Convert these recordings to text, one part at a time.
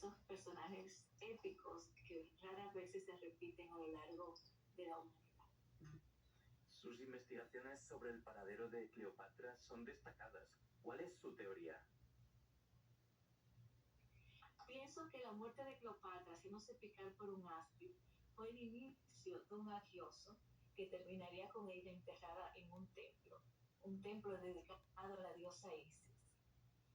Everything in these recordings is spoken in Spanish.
esos personajes épicos que raras veces se repiten a lo largo de la humanidad. Sus investigaciones sobre el paradero de Cleopatra son destacadas. ¿Cuál es su teoría? Pienso que la muerte de Cleopatra, haciéndose picar por un áspid, fue el inicio de un mafioso que terminaría con ella enterrada en un templo dedicado a la diosa Isis.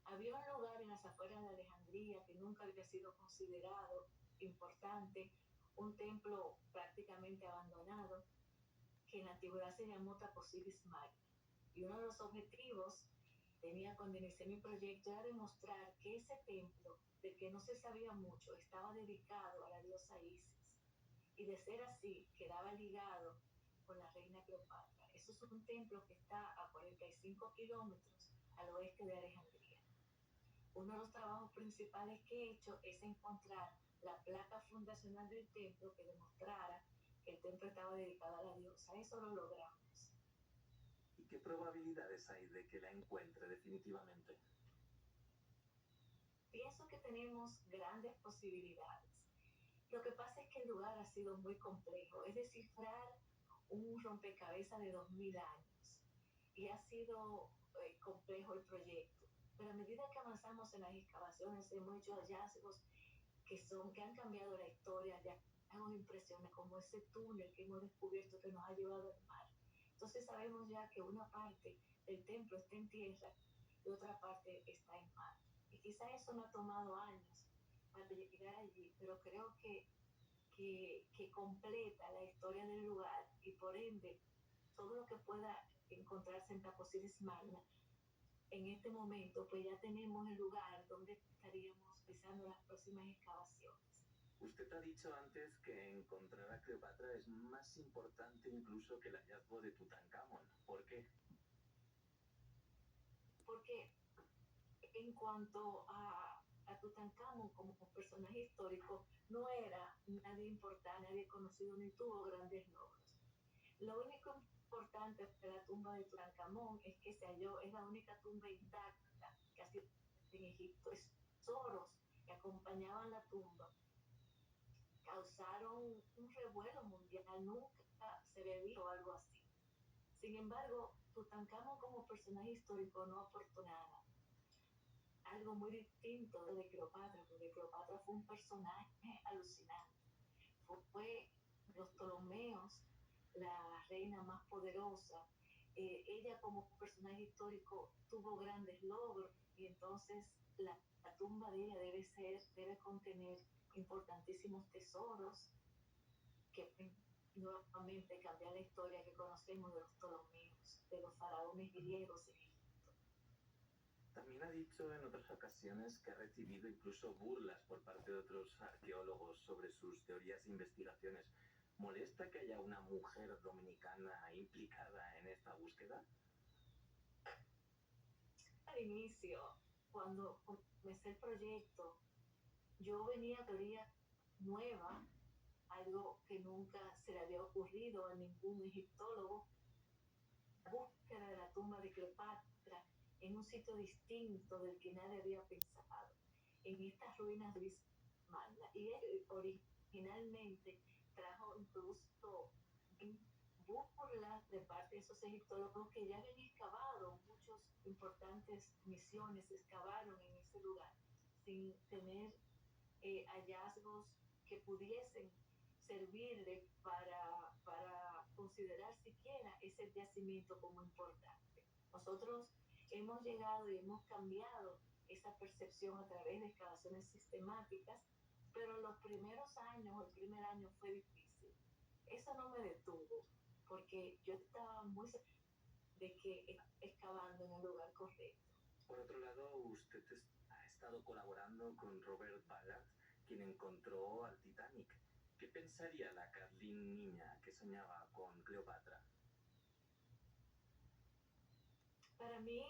Había un lugar en las afueras de Alejandría que nunca había sido considerado importante, un templo prácticamente abandonado, que en la antigüedad se llamó Taposiris Magna. Y uno de los objetivos tenía cuando inicié mi proyecto era demostrar que ese templo, del que no se sabía mucho, estaba dedicado a la diosa Isis. Y de ser así, quedaba ligado con la reina Cleopatra. Eso es un templo que está a 45 kilómetros al oeste de Alejandría. Uno de los trabajos principales que he hecho es encontrar la placa fundacional del templo que demostrara que el templo estaba dedicado a la diosa. Eso lo logramos. ¿Y qué probabilidades hay de que la encuentre definitivamente? Pienso que tenemos grandes posibilidades. Lo que pasa es que el lugar ha sido muy complejo. Es descifrar un rompecabezas de 2000 años. Y ha sido complejo el proyecto. Pero a medida que avanzamos en las excavaciones, hemos hecho hallazgos que han cambiado la historia, hallazgos impresionantes, como ese túnel que hemos descubierto que nos ha llevado al mar. Entonces sabemos ya que una parte del templo está en tierra y otra parte está en mar. Y quizá eso no ha tomado años para llegar allí, pero creo que completa la historia del lugar y por ende todo lo que pueda encontrarse en Taposiris Magna. En este momento, pues ya tenemos el lugar donde estaríamos realizando las próximas excavaciones. Usted ha dicho antes que encontrar a Cleopatra es más importante incluso que el hallazgo de Tutankamón. ¿Por qué? Porque en cuanto a Tutankamón como personaje histórico, no era nadie importante, nadie conocido ni tuvo grandes logros. Lo único importante de la tumba de Tutankamón es que se halló, es la única tumba intacta que ha sido en Egipto. Tesoros que acompañaban la tumba causaron un revuelo mundial, nunca se había visto algo así. Sin embargo, Tutankamón como personaje histórico no aportó nada. Algo muy distinto de Cleopatra, porque Cleopatra fue un personaje alucinante. Fue los Ptolomeos, la reina más poderosa. Ella como personaje histórico tuvo grandes logros y entonces la tumba de ella debe contener importantísimos tesoros que nuevamente cambiar la historia que conocemos de los Ptolomeos, de los faraones griegos en Egipto. También ha dicho en otras ocasiones que ha recibido incluso burlas por parte de otros arqueólogos sobre sus teorías e investigaciones. ¿Molesta que haya una mujer dominicana implicada en esta búsqueda? Al inicio, cuando comencé el proyecto, yo venía a teoría nueva, algo que nunca se le había ocurrido a ningún egiptólogo, la búsqueda de la tumba de Cleopatra en un sitio distinto del que nadie había pensado, en estas ruinas de Magna. Y él originalmente trajo incluso burlas de parte de esos egiptólogos que ya habían excavado, muchos importantes misiones excavaron en ese lugar sin tener hallazgos que pudiesen servirle para considerar siquiera ese yacimiento como importante. Nosotros hemos llegado y hemos cambiado esa percepción a través de excavaciones sistemáticas, pero los primeros años, el primer año fue difícil. Eso no me detuvo, porque yo estaba muy segura de que excavando en el lugar correcto. Por otro lado, usted ha estado colaborando con Robert Ballard, quien encontró al Titanic. ¿Qué pensaría la Kathleen niña que soñaba con Cleopatra? Para mí,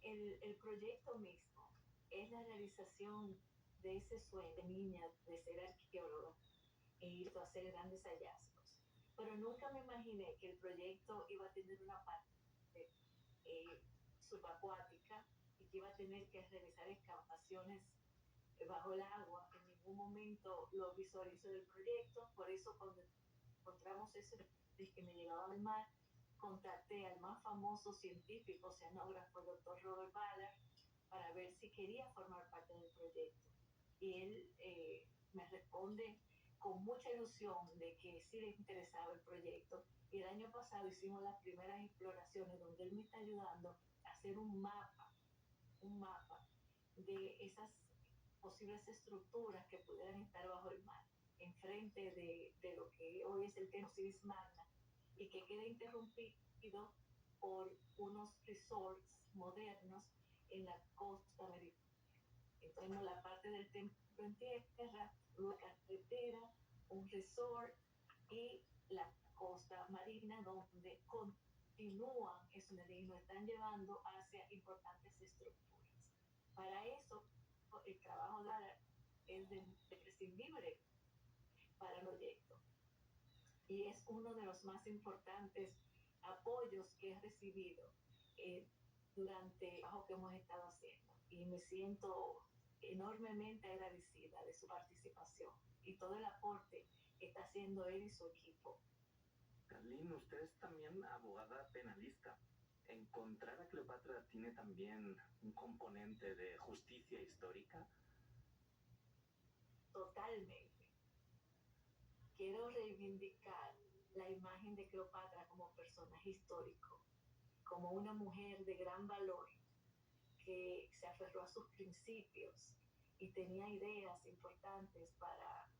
el proyecto mismo es la realización de ese sueño de niña de ser arqueóloga e ir a hacer grandes hallazgos. Pero nunca me imaginé que el proyecto iba a tener una parte subacuática y que iba a tener que realizar excavaciones bajo el agua en mi un momento lo visualizo del proyecto, por eso cuando encontramos ese que me llevaba al mar, contacté al más famoso científico oceanógrafo, el doctor Robert Ballard, para ver si quería formar parte del proyecto. Y él me responde con mucha ilusión de que sí le interesaba el proyecto. Y el año pasado hicimos las primeras exploraciones donde él me está ayudando a hacer un mapa de esas posibles estructuras que pudieran estar bajo el mar, enfrente de lo que hoy es el Templo Osiris Magna, y que quede interrumpido por unos resorts modernos en la costa americana. Entonces, la parte del templo en tierra, una carretera, un resort y la costa marina donde continúan esos y nos están llevando hacia importantes estructuras. Para eso, el trabajo de ARA es imprescindible para el proyecto y es uno de los más importantes apoyos que he recibido durante el trabajo que hemos estado haciendo, y me siento enormemente agradecida de su participación y todo el aporte que está haciendo él y su equipo. Carlín, usted es también abogada penalista. ¿Encontrar a Cleopatra tiene también un componente de justicia histórica? Totalmente. Quiero reivindicar la imagen de Cleopatra como personaje histórico, como una mujer de gran valor que se aferró a sus principios y tenía ideas importantes para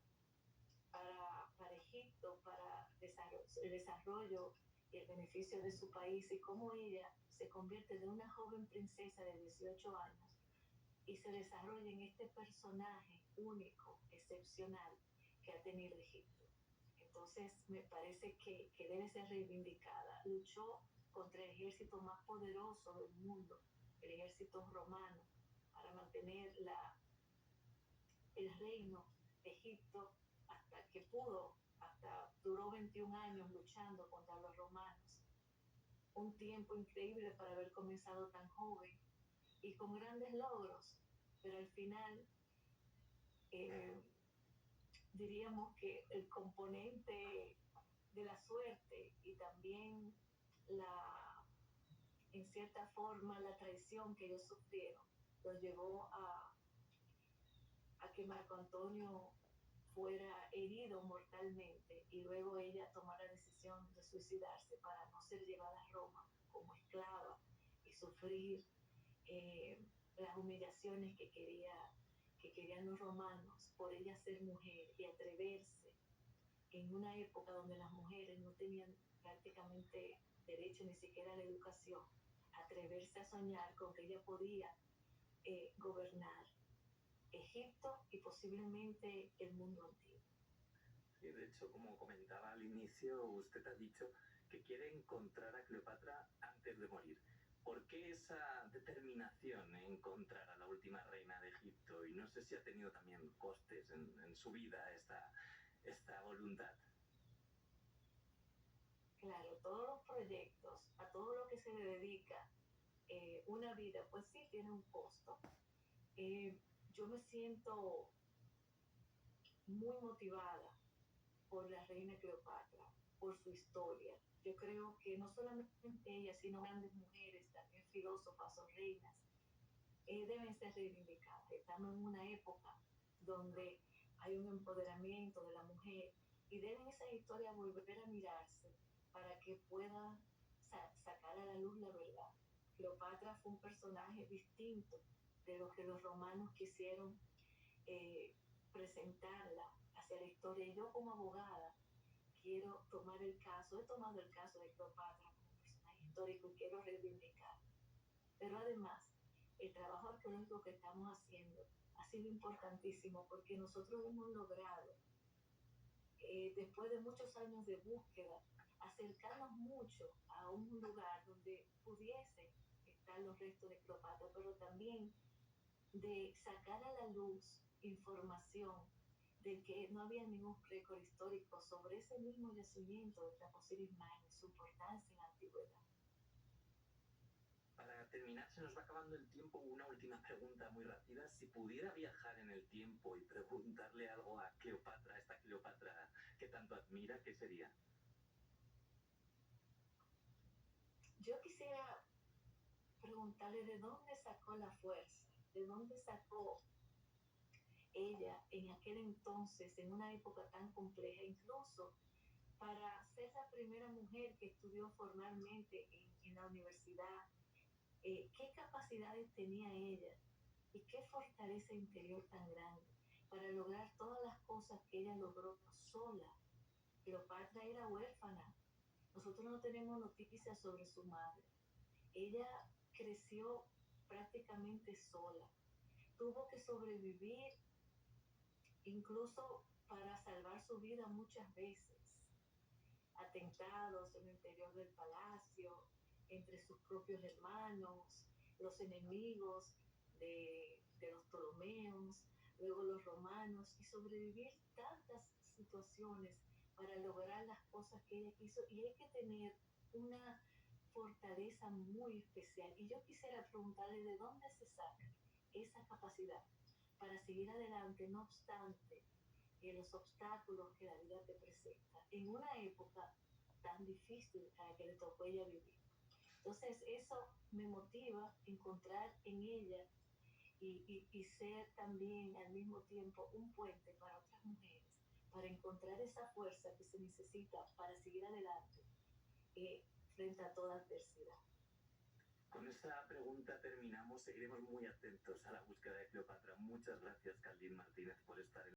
Egipto, para el desarrollo y el beneficio de su país, y cómo ella se convierte de una joven princesa de 18 años y se desarrolla en este personaje único, excepcional que ha tenido Egipto. Entonces me parece que debe ser reivindicada. Luchó contra el ejército más poderoso del mundo, el ejército romano, para mantener el reino de Egipto hasta que pudo, duró 21 años luchando contra los romanos. Un tiempo increíble para haber comenzado tan joven y con grandes logros, pero al final diríamos que el componente de la suerte y también en cierta forma la traición que ellos sufrieron los llevó a que Marco Antonio fuera herido mortalmente y luego ella tomó la decisión de suicidarse para no ser llevada a Roma como esclava y sufrir las humillaciones que querían los romanos por ella ser mujer y atreverse en una época donde las mujeres no tenían prácticamente derecho ni siquiera a la educación, atreverse a soñar con que ella podía gobernar Egipto y posiblemente el mundo antiguo. Sí, de hecho, como comentaba al inicio, usted ha dicho que quiere encontrar a Cleopatra antes de morir. ¿Por qué esa determinación en encontrar a la última reina de Egipto? Y no sé si ha tenido también costes en su vida esta voluntad. Claro, todos los proyectos, a todo lo que se le dedica una vida, pues sí tiene un costo. Yo me siento muy motivada por la reina Cleopatra, por su historia. Yo creo que no solamente ella, sino grandes mujeres, también filósofas o reinas, deben ser reivindicadas. Estamos en una época donde hay un empoderamiento de la mujer y deben esas historias volver a mirarse para que puedan sacar a la luz la verdad. Cleopatra fue un personaje distinto de lo que los romanos quisieron presentarla hacia la historia. Y yo como abogada quiero tomar el caso, he tomado el caso de Cleopatra como personaje histórico y quiero reivindicar. Pero además, el trabajo arqueológico que estamos haciendo ha sido importantísimo porque nosotros hemos logrado, después de muchos años de búsqueda, acercarnos mucho a un lugar donde pudiese estar los restos de Cleopatra, pero también de sacar a la luz información de que no había ningún récord histórico sobre ese mismo yacimiento de Osiris Magna, su importancia en la antigüedad. Para terminar, se nos va acabando el tiempo. Una última pregunta muy rápida. Si pudiera viajar en el tiempo y preguntarle ¿qué sería? Yo quisiera preguntarle de dónde sacó la fuerza, de dónde sacó ella en aquel entonces, en una época tan compleja, incluso para ser la primera mujer que estudió formalmente en la universidad. ¿Qué capacidades tenía ella y qué fortaleza interior tan grande para lograr todas las cosas que ella logró sola? Cleopatra era huérfana. Nosotros no tenemos noticias sobre su madre. Ella creció prácticamente sola. Tuvo que sobrevivir incluso para salvar su vida muchas veces. Atentados en el interior del palacio, entre sus propios hermanos, los enemigos de los Ptolomeos, luego los romanos, y sobrevivir tantas situaciones para lograr las cosas que ella quiso. Y hay que tener una fortaleza muy especial. Y yo quisiera preguntarle de dónde se saca esa capacidad para seguir adelante, no obstante los obstáculos que la vida te presenta en una época tan difícil a la que le tocó ella vivir. Entonces eso me motiva a encontrar en ella y ser también al mismo tiempo un puente para otras mujeres, para encontrar esa fuerza que se necesita para seguir adelante frente a toda adversidad. Con esa pregunta terminamos. Seguiremos muy atentos a la búsqueda de Cleopatra. Muchas gracias, Carlín Martínez, por estar en